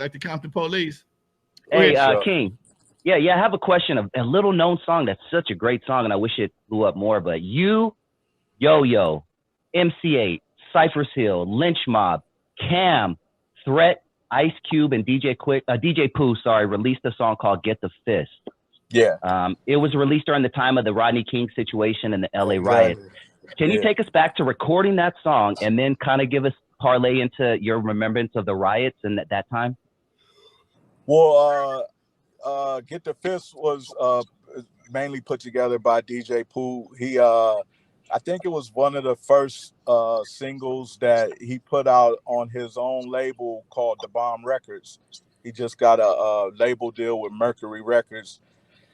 like the Compton Police. Hey, King. Yeah, I have a question. A little known song that's such a great song, and I wish it blew up more. But you, Yo-Yo, MC8, Cypress Hill, Lynch Mob, Cam, Threat, Ice Cube, and DJ Pooh, released a song called "Get the Fist." Yeah. It was released during the time of the Rodney King situation and the LA riots. Can you take us back to recording that song and then kind of give us parlay into your remembrance of the riots and that time? Well, Get the Fist was mainly put together by DJ Pooh. He, I think it was one of the first singles that he put out on his own label called The Bomb Records. He just got a label deal with Mercury Records,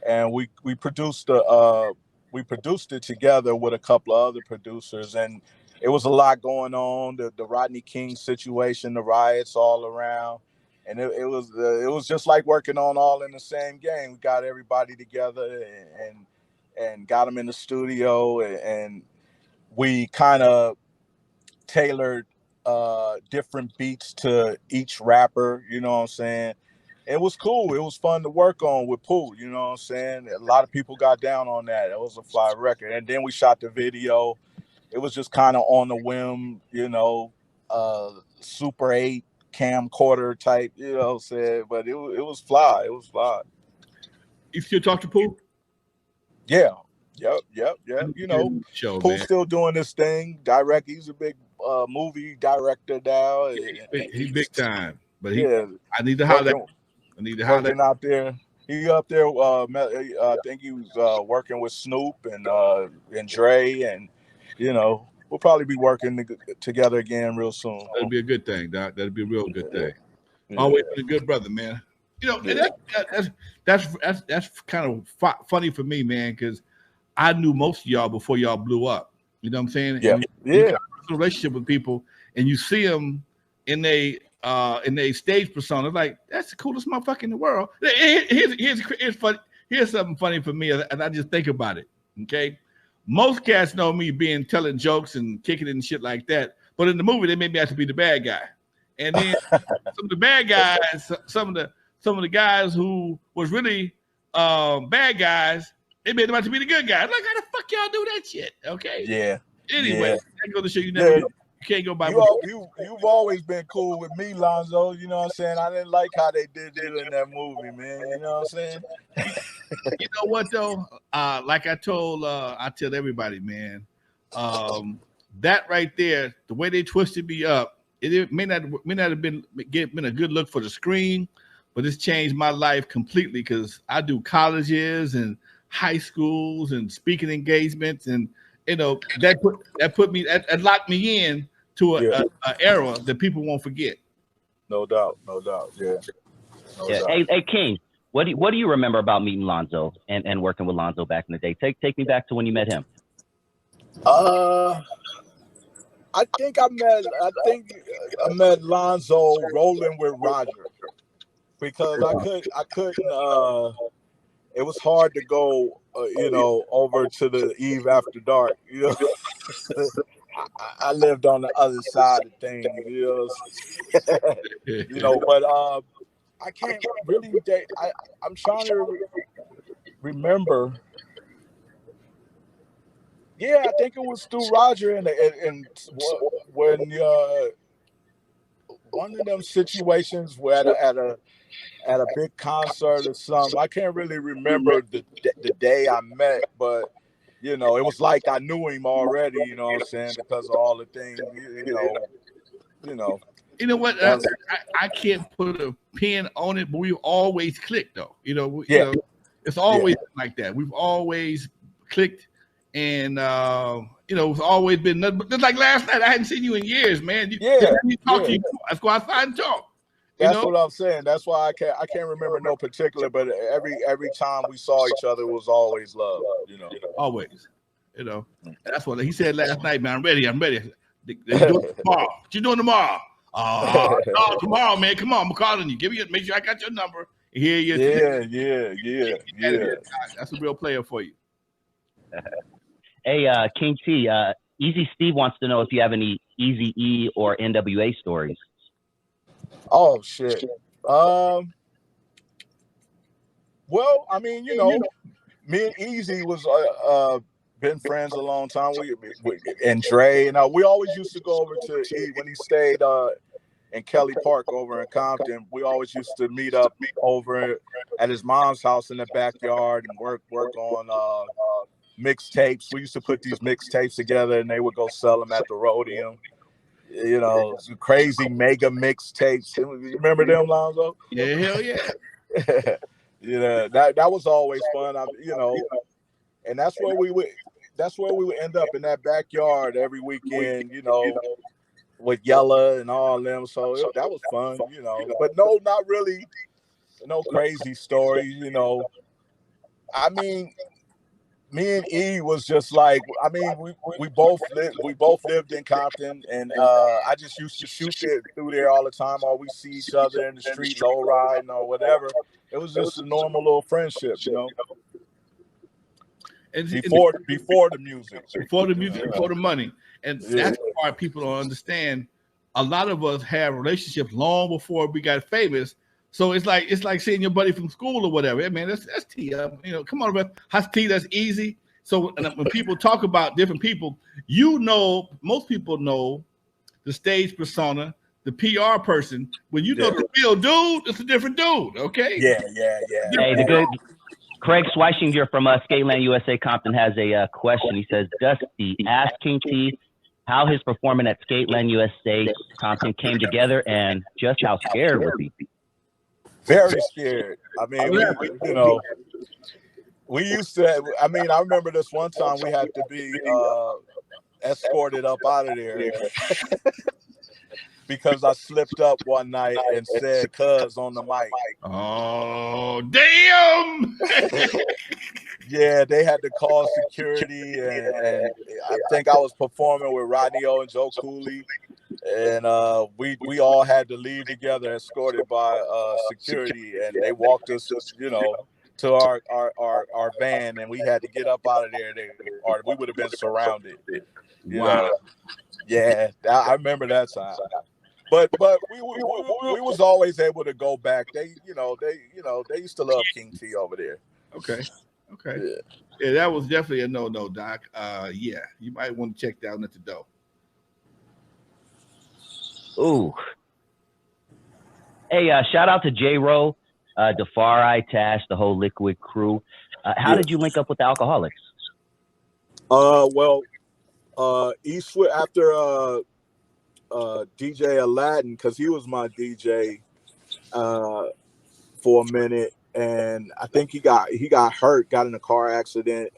and we produced it together with a couple of other producers, and it was a lot going on. The Rodney King situation, the riots all around. And it was just like working on All in the Same Game. We got everybody together and got them in the studio, and we kind of tailored different beats to each rapper. You know what I'm saying? It was cool. It was fun to work on with Pooh. You know what I'm saying? A lot of people got down on that. It was a fly record. And then we shot the video. It was just kind of on the whim, you know, Super 8. camcorder type, you know what I'm saying? But it was fly. It was fly. You still talk to Pooh? Yeah. Yep. You know, Pooh's still doing this thing. He's a big movie director now. He's big time. But I need to holler. Out there. He up there. I think he was working with Snoop and Dre, and you know. We'll probably be working together again real soon. That'll be a good thing, Doc. That'll be a real good thing. Always been a good brother, man. You know, and that's kind of funny for me, man, because I knew most of y'all before y'all blew up. You know what I'm saying? Yeah. You got a relationship with people, and you see them in a stage persona, like that's the coolest motherfucker in the world. Here's something funny for me, and I just think about it. Okay. Most cats know me telling jokes and kicking it and shit like that. But in the movie, they made me have to be the bad guy. And then some of the bad guys, some of the guys who was really bad guys, they made them out to be the good guys. Like, how the fuck y'all do that shit? Okay. Yeah. Anyway, I go to show you never. You can't go by. You've always been cool with me, Lonzo. You know what I'm saying? I didn't like how they did you in that movie, man. You know what I'm saying? You know what though? Like I tell everybody, man. That right there, the way they twisted me up, it may not have been a good look for the screen, but it's changed my life completely because I do colleges and high schools and speaking engagements, and you know that locked me in to a era that people won't forget. No doubt. Yeah. Doubt. Hey, King, what do you remember about meeting Lonzo and working with Lonzo back in the day? Take me back to when you met him. I think I met Lonzo rolling with Roger because I couldn't. It was hard to go, over to the Eve After Dark. You know, I lived on the other side of things. But I can't really. I'm trying to remember. Yeah, I think it was through Roger and when one of them situations where at a big concert or something. I can't really remember the day I met, but it was like I knew him already. You know what I'm saying? Because of all the things. You know what? I can't put a pin on it, but we always clicked, though. It's always like that. We've always clicked. And it's always been nothing. Just like last night, I hadn't seen you in years, man. To you. Let's go outside and talk. That's what I'm saying. That's why I can't remember no particular, but every time we saw each other, it was always love. Always. That's what he said last night, man. I'm ready. They do it tomorrow. What you doing tomorrow? Tomorrow, man. Come on, I'm calling you. Make sure I got your number. Here you. Yeah. That's a real player for you. Hey, King T, Easy Steve wants to know if you have any Eazy E or N.W.A stories. Oh shit! Well, I mean, you know, me and Eazy was been friends a long time. We and Dre and we always used to go over to eat when he stayed in Kelly Park over in Compton. We always used to meet up over at his mom's house in the backyard and work on mixtapes. We used to put these mixtapes together and they would go sell them at the Rhodium. You know, crazy mega mixtapes. You remember them, Lonzo? Yeah, hell yeah. You know, that was always fun. You know, and that's where we would end up in that backyard every weekend, you know, with Yella and all them. So that was fun, you know. But no, not really, no crazy stories, you know. I mean, me and E was just like, I mean, we both lived in Compton, and I just used to shoot through there all the time, or we see each other in the street, low riding or whatever. It was just a normal little friendship, you know. And before the music, before the money, and that's the part people don't understand. A lot of us have relationships long before we got famous. So it's like seeing your buddy from school or whatever. Hey, man, that's T. You know, come on, man. That's T. That's easy. So when people talk about different people, you know, most people know the stage persona, the PR person. When you know the real dude, it's a different dude. Okay. Yeah. Hey, the good Craig Schweichinger from SKATELAND USA Compton has a question. He says, Dusty, ask King T how his performance at SKATELAND USA Compton came together and just how scared was he? Very scared. I mean, you know, we used to. I mean, I remember this one time we had to be escorted up out of there because I slipped up one night and said "CUZZ" on the mic. Oh, damn! Yeah, they had to call security, and I think I was performing with Rodney O and Joe Cooley, and we all had to leave together, escorted by security, and they walked us, you know, to our van, and we had to get up out of there, or we would have been surrounded. You know? Yeah, I remember that time. But we was always able to go back. They used to love King T over there. Okay. Yeah, that was definitely a no, Doc. Yeah, you might want to check down at the door. Ooh. Hey, shout out to J-Ro, Defari, Tash, the whole Liquid crew. How did you link up with the Alcoholics? Well, Eastwood after DJ Aladdin, because he was my DJ for a minute, and I think he got hurt, got in a car accident.